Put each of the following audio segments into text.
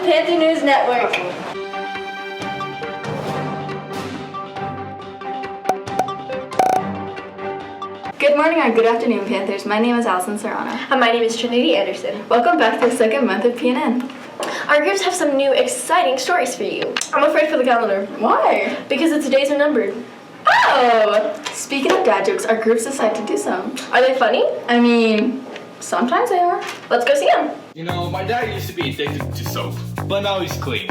Panther News Network. Good morning or good afternoon, Panthers. My name is Allison Serrano. And my name is Trinity Anderson. Welcome back to the second month of PNN. Our groups have some new exciting stories for you. I'm afraid for the calendar. Why? Because its days are numbered. Oh! Speaking of dad jokes, our groups decided to do some. Are they funny? I mean, sometimes they are. Let's go see them. You know, my dad used to be addicted to soap, but now he's clean.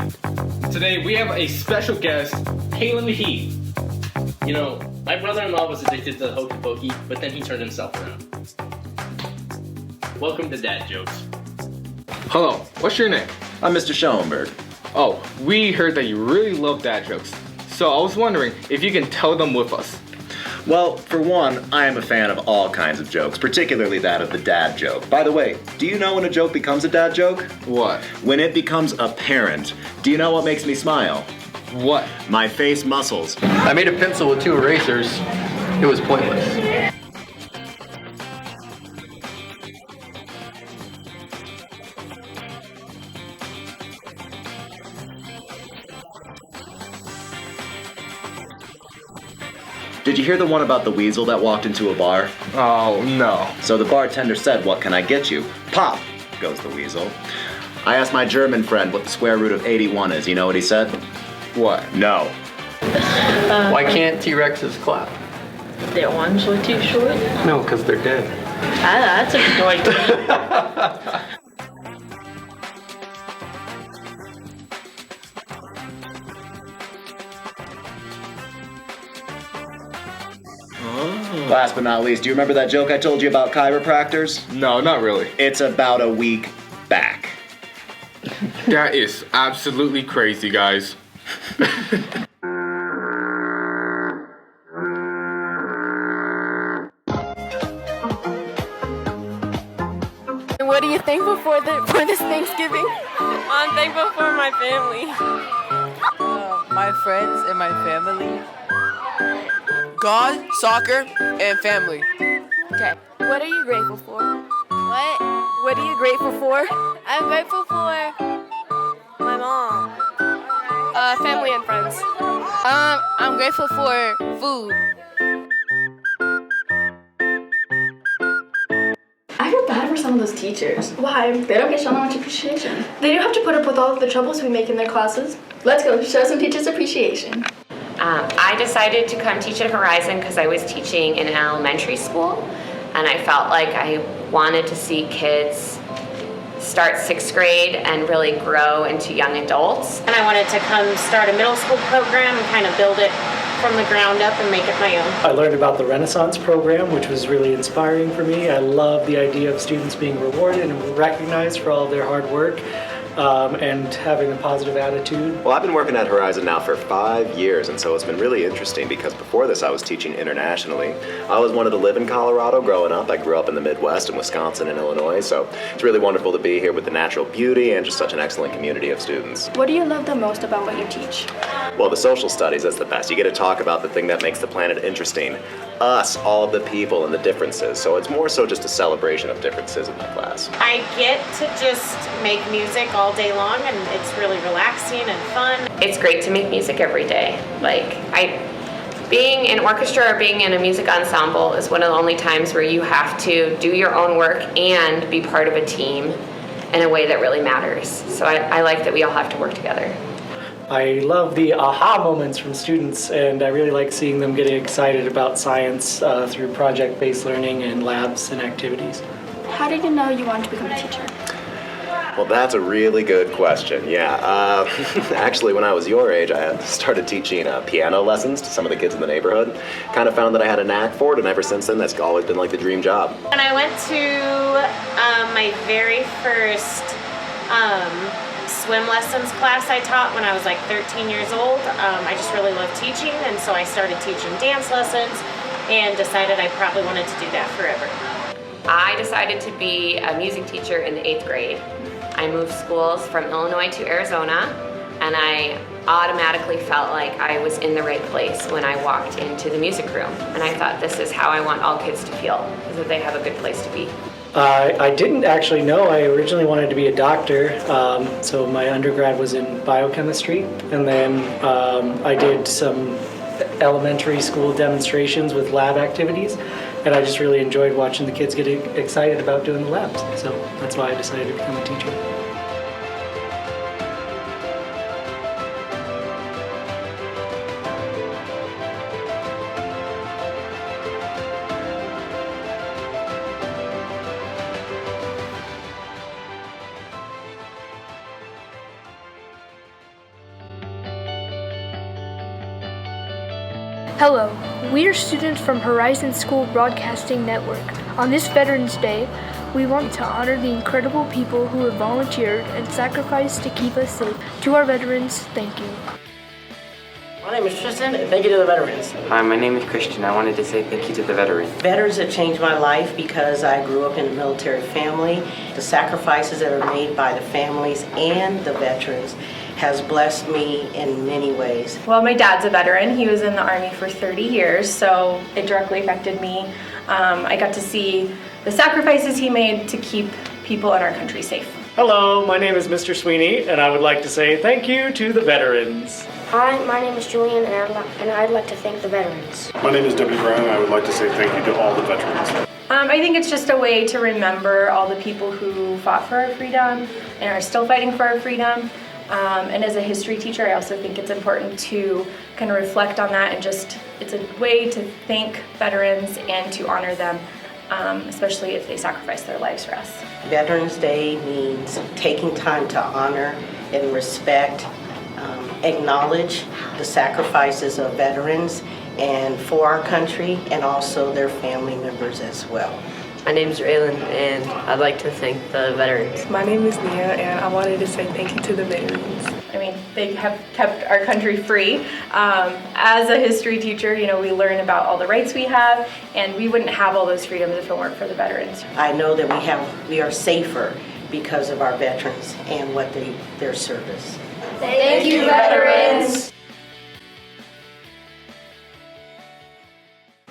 Today we have a special guest, Kaylin Heath. You know, my brother-in-law was addicted to Hokey Pokey, but then he turned himself around. Welcome to Dad Jokes. Hello, what's your name? I'm Mr. Schoenberg. Oh, we heard that you really love dad jokes. So I was wondering if you can tell them with us. Well, for one, I am a fan of all kinds of jokes, particularly that of the dad joke. By the way, do you know when a joke becomes a dad joke? What? When it becomes apparent. Do you know what makes me smile? What? My face muscles. I made a pencil with 2 erasers. It was pointless. Did you hear the one about the weasel that walked into a bar? Oh, no. So the bartender said, "What can I get you?" "Pop," goes the weasel. I asked my German friend what the square root of 81 is. You know what he said? What? No. Why can't T-Rexes clap? Their arms were too short. No, because they're dead. That's a good idea. Last but not least, do you remember that joke I told you about chiropractors? No, not really. It's about a week back. That is absolutely crazy, guys. What are you thankful for this Thanksgiving? I'm thankful for my family. My friends and my family. God, soccer, and family. Okay. What are you grateful for? What? What are you grateful for? I'm grateful for my mom. Family and friends. I'm grateful for food. I feel bad for some of those teachers. Why? They don't get shown that much appreciation. They do have to put up with all of the troubles we make in their classes. Let's go show some teachers appreciation. I decided to come teach at Horizon because I was teaching in an elementary school, and I felt like I wanted to see kids start 6th grade and really grow into young adults. And I wanted to come start a middle school program and kind of build it from the ground up and make it my own. I learned about the Renaissance program, which was really inspiring for me. I love the idea of students being rewarded and recognized for all of their hard work. And having a positive attitude. Well, I've been working at Horizon now for 5 years, and so it's been really interesting because before this I was teaching internationally. I always wanted to live in Colorado growing up. I grew up in the Midwest in Wisconsin and Illinois, so it's really wonderful to be here with the natural beauty and just such an excellent community of students. What do you love the most about what you teach? Well, the social studies, that's the best. You get to talk about the thing that makes the planet interesting. Us, all of the people and the differences. So it's more so just a celebration of differences in my class. I get to just make music all day long, and it's really relaxing and fun. It's great to make music every day. Being in orchestra or being in a music ensemble is one of the only times where you have to do your own work and be part of a team in a way that really matters. So I like that we all have to work together. I love the aha moments from students, and I really like seeing them getting excited about science through project-based learning and labs and activities. How did you know you wanted to become a teacher? Well, that's a really good question, yeah. Actually, when I was your age, I had started teaching piano lessons to some of the kids in the neighborhood. Kind of found that I had a knack for it, and ever since then, that's always been like the dream job. When I went to my very first swim lessons class I taught when I was like 13 years old, I just really loved teaching, and so I started teaching dance lessons and decided I probably wanted to do that forever. I decided to be a music teacher in the 8th grade. I moved schools from Illinois to Arizona, and I automatically felt like I was in the right place when I walked into the music room. And I thought, this is how I want all kids to feel, is that they have a good place to be. I didn't actually know. I originally wanted to be a doctor, so my undergrad was in biochemistry, and then I did some elementary school demonstrations with lab activities, and I just really enjoyed watching the kids get excited about doing the labs, so that's why I decided to become a teacher. Hello, we are students from Horizon School Broadcasting Network. On this Veterans Day, we want to honor the incredible people who have volunteered and sacrificed to keep us safe. To our veterans, thank you. My name is Tristan, and thank you to the veterans. Hi, my name is Christian. I wanted to say thank you to the veterans. Veterans have changed my life because I grew up in a military family. The sacrifices that are made by the families and the veterans has blessed me in many ways. Well, my dad's a veteran. He was in the Army for 30 years, so it directly affected me. I got to see the sacrifices he made to keep people in our country safe. Hello, my name is Mr. Sweeney, and I would like to say thank you to the veterans. Hi, my name is Julian, and I'd like to thank the veterans. My name is Debbie Brown, and I would like to say thank you to all the veterans. I think it's just a way to remember all the people who fought for our freedom and are still fighting for our freedom. And as a history teacher, I also think it's important to kind of reflect on that, and just, it's a way to thank veterans and to honor them, especially if they sacrifice their lives for us. Veterans Day means taking time to honor and respect, acknowledge the sacrifices of veterans and for our country, and also their family members as well. My name is Raylan, and I'd like to thank the veterans. My name is Nia, and I wanted to say thank you to the veterans. I mean, they have kept our country free. As a history teacher, you know, we learn about all the rights we have, and we wouldn't have all those freedoms if it weren't for the veterans. I know that we are safer because of our veterans and their service. Thank you, veterans.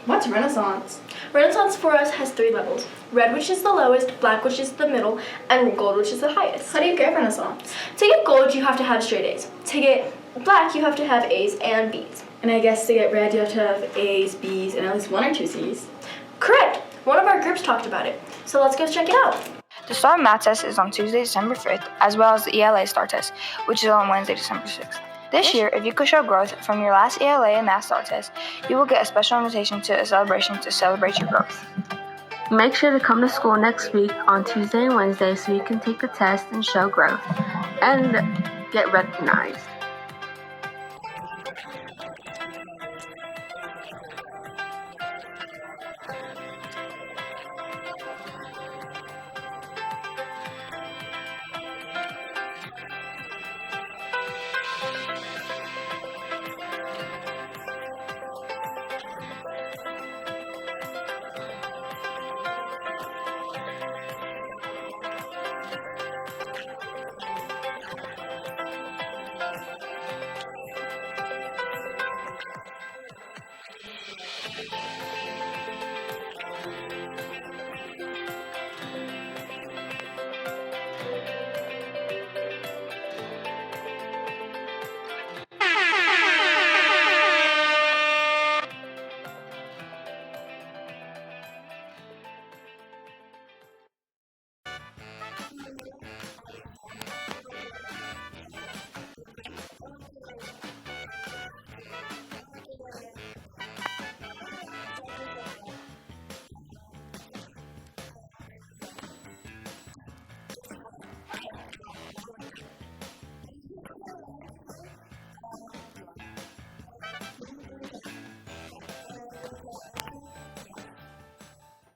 What's Renaissance? Renaissance for us has 3 levels. Red, which is the lowest, black, which is the middle, and gold, which is the highest. How do you get Renaissance? To get gold, you have to have straight A's. To get black, you have to have A's and B's. And I guess to get red, you have to have A's, B's, and at least 1 or 2 C's. Correct. One of our groups talked about it. So let's go check it out. The STAR math test is on Tuesday, December 5th, as well as the ELA STAR test, which is on Wednesday, December 6th. This year, if you could show growth from your last ELA and math STAR test, you will get a special invitation to a celebration to celebrate your growth. Make sure to come to school next week on Tuesday and Wednesday so you can take the test and show growth and get recognized.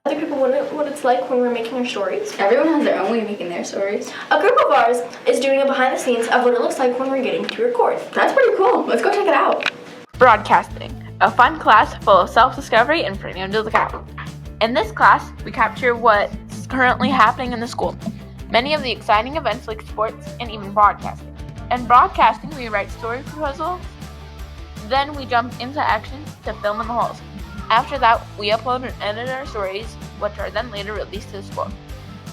Other people wonder what it's like when we're making our stories. Everyone has their own way of making their stories. A group of ours is doing a behind the scenes of what it looks like when we're getting to record. That's pretty cool. Let's go check it out. Broadcasting, a fun class full of self-discovery and freedom to look out. In this class, we capture what's currently happening in the school, many of the exciting events like sports and even broadcasting. In broadcasting, we write story proposals, then we jump into action to film in the halls. After that, we upload and edit our stories, which are then later released to the school.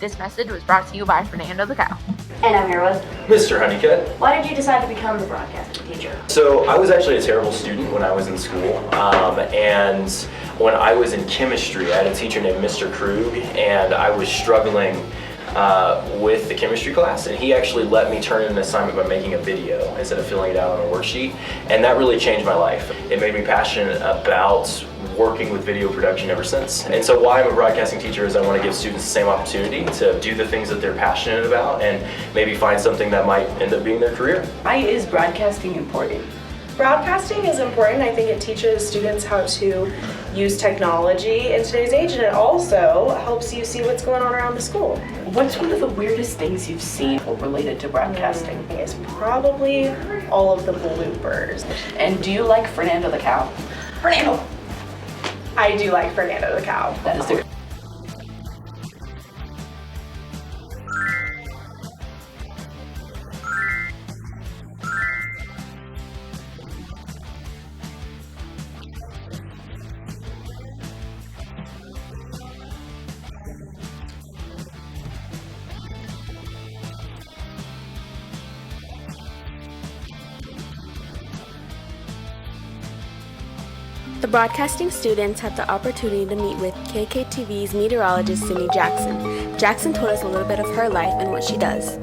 This message was brought to you by Fernando the Cow. And I'm here with Mr. Honeycutt. Why did you decide to become the broadcasting teacher? So I was actually a terrible student when I was in school, and when I was in chemistry, I had a teacher named Mr. Krug, and I was struggling with the chemistry class, and he actually let me turn in an assignment by making a video instead of filling it out on a worksheet, and that really changed my life. It made me passionate about working with video production ever since. And so why I'm a broadcasting teacher is I want to give students the same opportunity to do the things that they're passionate about and maybe find something that might end up being their career. Why is broadcasting important? Broadcasting is important. I think it teaches students how to use technology in today's age, and it also helps you see what's going on around the school. What's one of the weirdest things you've seen related to broadcasting? It's probably all of the bloopers. And do you like Fernando the Cow? Fernando! I do like Fernando the Cow. That is the The broadcasting students had the opportunity to meet with KKTV's meteorologist, Cindy Jackson. Jackson told us a little bit of her life and what she does.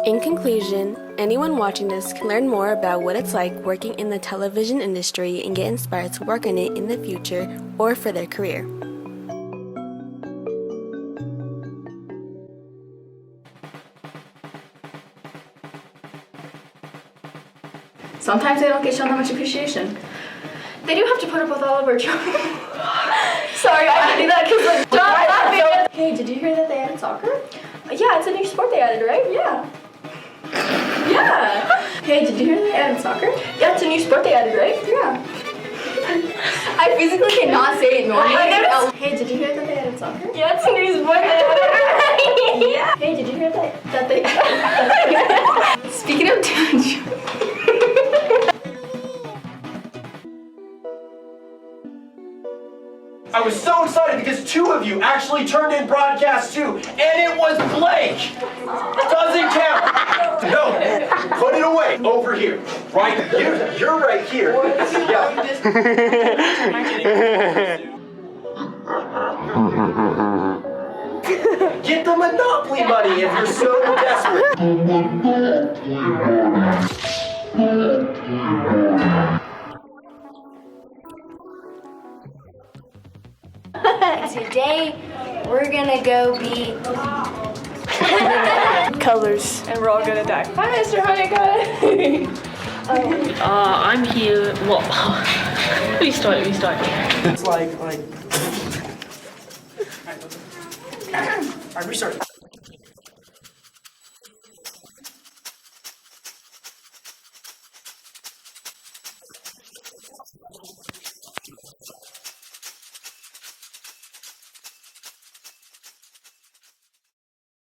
In conclusion, anyone watching this can learn more about what it's like working in the television industry and get inspired to work in it in the future or for their career. Sometimes they don't get shown that much appreciation. They do have to put up with all of our trouble. Sorry, I had to do that because like, stop laughing. Hey, did you hear that they added soccer? Yeah, it's a new sport they added, right? Yeah. Yeah. Hey, did you hear they added soccer? Yeah, it's a new sport they added, right? Yeah. I physically cannot say it normally. Hey, did you hear that they added soccer? Yeah, it's a new sport they added, right? Yeah. Hey, did you hear that they Speaking of I was so excited because two of you actually turned in broadcast too, and it was blank. Doesn't count. No, put it away over here. Right, you're right here. Yeah. Get the Monopoly money if you're so desperate. Today, we're gonna go be colors, and we're all gonna die. Hi, Mr. Honeycutt. I'm here. Well, restart. It's like. Alright, restart.